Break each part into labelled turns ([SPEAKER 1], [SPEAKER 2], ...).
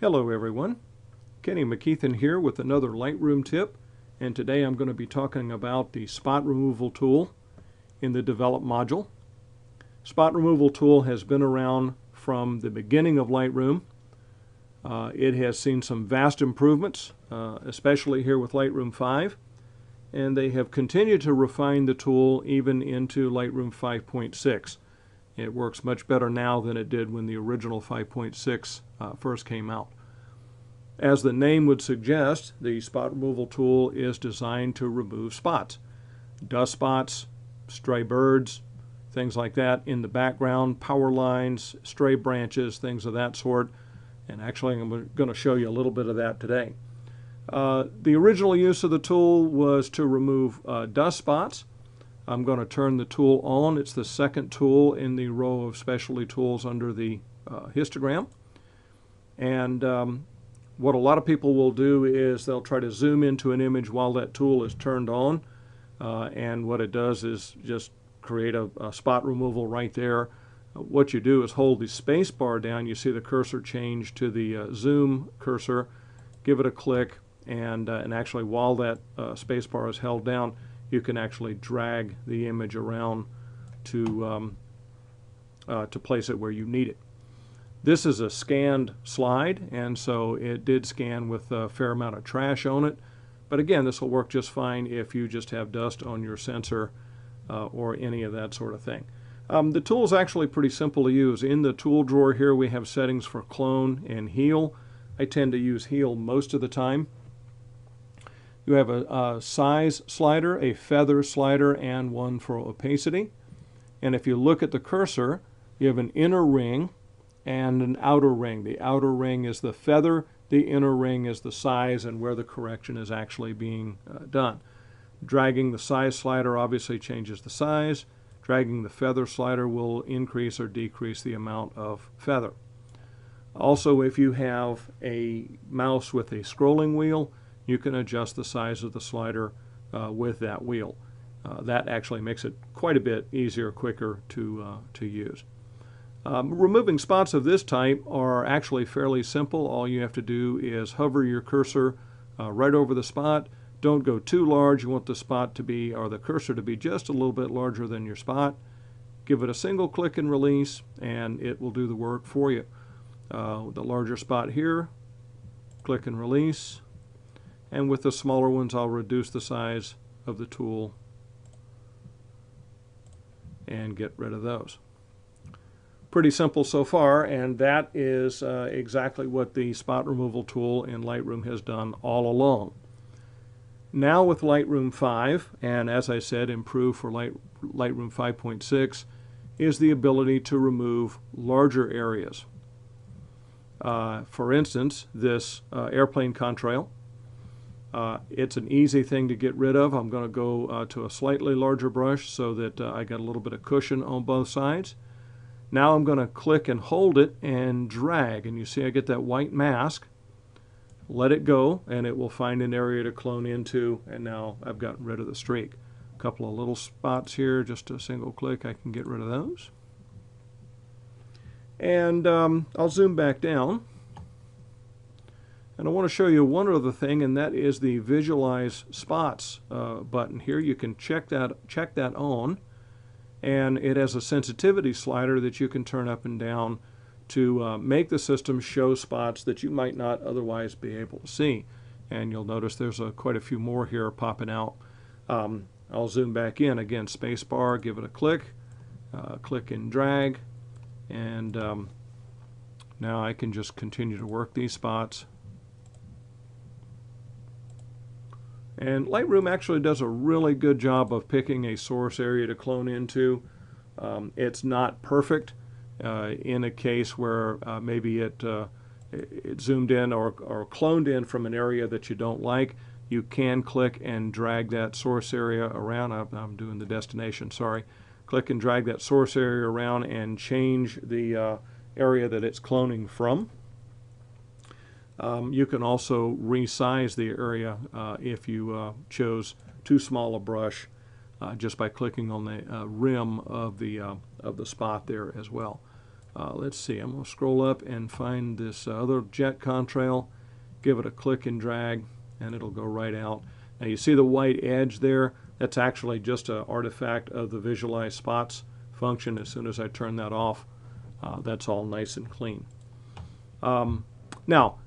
[SPEAKER 1] Hello everyone, Kenny McKeithen here with another Lightroom tip, and today I'm going to be talking about the spot removal tool in the develop module. Spot removal tool has been around from the beginning of Lightroom. It has seen some vast improvements, especially here with Lightroom 5, and they have continued to refine the tool even into Lightroom 5.6. It works much better now than it did when the original 5.6 first came out. As the name would suggest, the spot removal tool is designed to remove spots. Dust spots, stray birds, things like that in the background, power lines, stray branches, things of that sort. And actually I'm going to show you a little bit of that today. The original use of the tool was to remove dust spots. I'm going to turn the tool on. It's the second tool in the row of specialty tools under the histogram. And what a lot of people will do is they'll try to zoom into an image while that tool is turned on. And what it does is just create a spot removal right there. What you do is hold the space bar down. You see the cursor change to the zoom cursor. Give it a click, and actually while that space bar is held down, you can actually drag the image around to place it where you need it. This is a scanned slide, and so it did scan with a fair amount of trash on it. But again, this will work just fine if you just have dust on your sensor or any of that sort of thing. The tool is actually pretty simple to use. In the tool drawer here we have settings for clone and heal. I tend to use heal most of the time. You have a size slider, a feather slider, and one for opacity. And if you look at the cursor, you have an inner ring and an outer ring. The outer ring is the feather, the inner ring is the size and where the correction is actually being done. Dragging the size slider obviously changes the size. Dragging the feather slider will increase or decrease the amount of feather. Also, if you have a mouse with a scrolling wheel, you can adjust the size of the slider with that wheel. That actually makes it quite a bit easier, quicker to use. Removing spots of this type are actually fairly simple. All you have to do is hover your cursor right over the spot. Don't go too large. You want the spot to be, or the cursor to be, just a little bit larger than your spot. Give it a single click and release, and it will do the work for you. The larger spot here, click and release. And with the smaller ones, I'll reduce the size of the tool and get rid of those. Pretty simple so far, and that is exactly what the spot removal tool in Lightroom has done all along. Now with Lightroom 5, and as I said, improved for Lightroom 5.6, is the ability to remove larger areas. For instance, this airplane contrail. It's an easy thing to get rid of. I'm going to go to a slightly larger brush so that I got a little bit of cushion on both sides. Now I'm going to click and hold it and drag, and you see I get that white mask. Let it go, and it will find an area to clone into, and now I've gotten rid of the streak. A couple of little spots here, just a single click, I can get rid of those. And I'll zoom back down. And I want to show you one other thing, and that is the Visualize Spots button here. You can check that on, and it has a sensitivity slider that you can turn up and down to make the system show spots that you might not otherwise be able to see. And you'll notice there's quite a few more here popping out. I'll zoom back in. Again, spacebar, give it a click, click and drag, and now I can just continue to work these spots. And Lightroom actually does a really good job of picking a source area to clone into. It's not perfect. In a case where maybe it zoomed in or cloned in from an area that you don't like, you can click and drag that source area around. I'm doing the destination, sorry. Click and drag that source area around and change the area that it's cloning from. You can also resize the area if you chose too small a brush just by clicking on the rim of the spot there as well. Let's see, I'm going to scroll up and find this other jet contrail, give it a click and drag, and it'll go right out. Now you see the white edge there? That's actually just an artifact of the visualize spots function. As soon as I turn that off, that's all nice and clean. Now,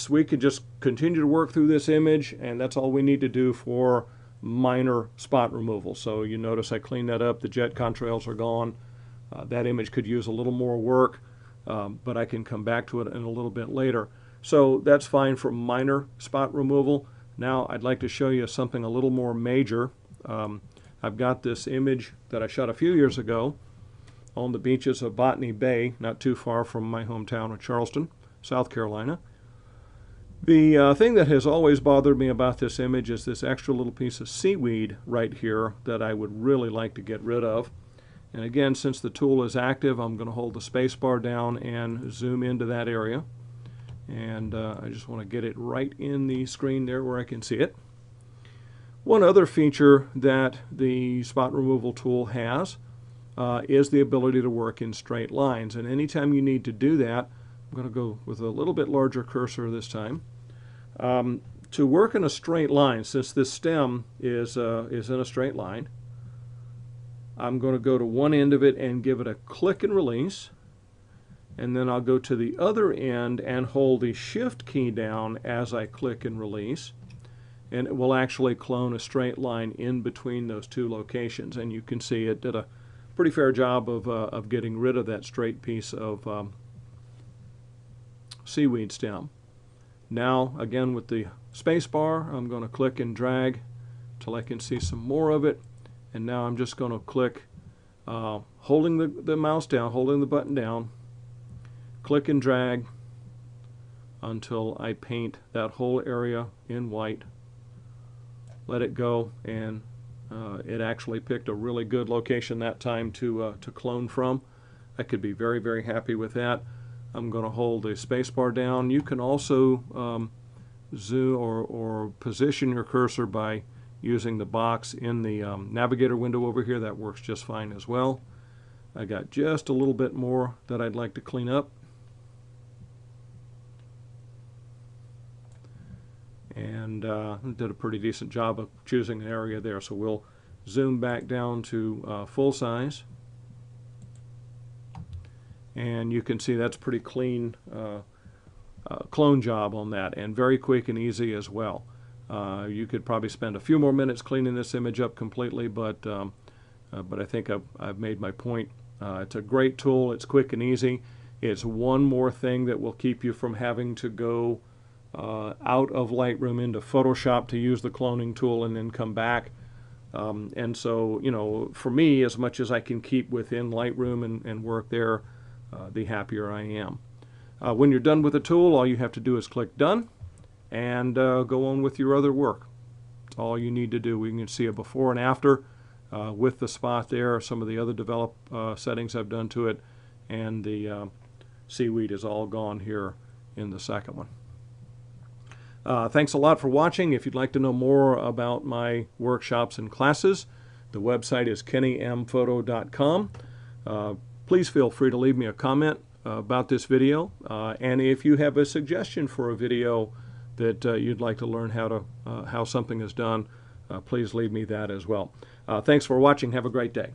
[SPEAKER 1] we could just continue to work through this image, and that's all we need to do for minor spot removal. So you notice I cleaned that up, the jet contrails are gone. That image could use a little more work, but I can come back to it in a little bit later. So that's fine for minor spot removal. Now I'd like to show you something a little more major. I've got this image that I shot a few years ago on the beaches of Botany Bay, not too far from my hometown of Charleston, South Carolina. The thing that has always bothered me about this image is this extra little piece of seaweed right here that I would really like to get rid of. And again, since the tool is active, I'm going to hold the space bar down and zoom into that area. And I just want to get it right in the screen there where I can see it. One other feature that the spot removal tool has is the ability to work in straight lines. And anytime you need to do that, I'm going to go with a little bit larger cursor this time. To work in a straight line, since this stem is in a straight line, I'm going to go to one end of it and give it a click and release. And then I'll go to the other end and hold the shift key down as I click and release. And it will actually clone a straight line in between those two locations. And you can see it did a pretty fair job of getting rid of that straight piece of seaweed stem. Now, again, with the space bar, I'm going to click and drag till I can see some more of it. And now I'm just going to click, holding the mouse down, holding the button down, click and drag until I paint that whole area in white. Let it go, and it actually picked a really good location that time to clone from. I could be very, very happy with that. I'm going to hold the space bar down. You can also zoom or position your cursor by using the box in the navigator window over here. That works just fine as well. I got just a little bit more that I'd like to clean up. And did a pretty decent job of choosing an area there. So we'll zoom back down to full size. And you can see that's pretty clean clone job on that, and very quick and easy as well. You could probably spend a few more minutes cleaning this image up completely, but I think I've made my point. It's a great tool. It's quick and easy. It's one more thing that will keep you from having to go out of Lightroom into Photoshop to use the cloning tool and then come back. And so, you know, for me, as much as I can keep within Lightroom and work there, the happier I am. When you're done with the tool, all you have to do is click Done and go on with your other work. That's all you need to do. We can see a before and after with the spot there, some of the other develop settings I've done to it, and the seaweed is all gone here in the second one. Thanks a lot for watching. If you'd like to know more about my workshops and classes, the website is kennymphoto.com. Please feel free to leave me a comment about this video, and if you have a suggestion for a video that you'd like to learn how something is done, please leave me that as well. Thanks for watching. Have a great day.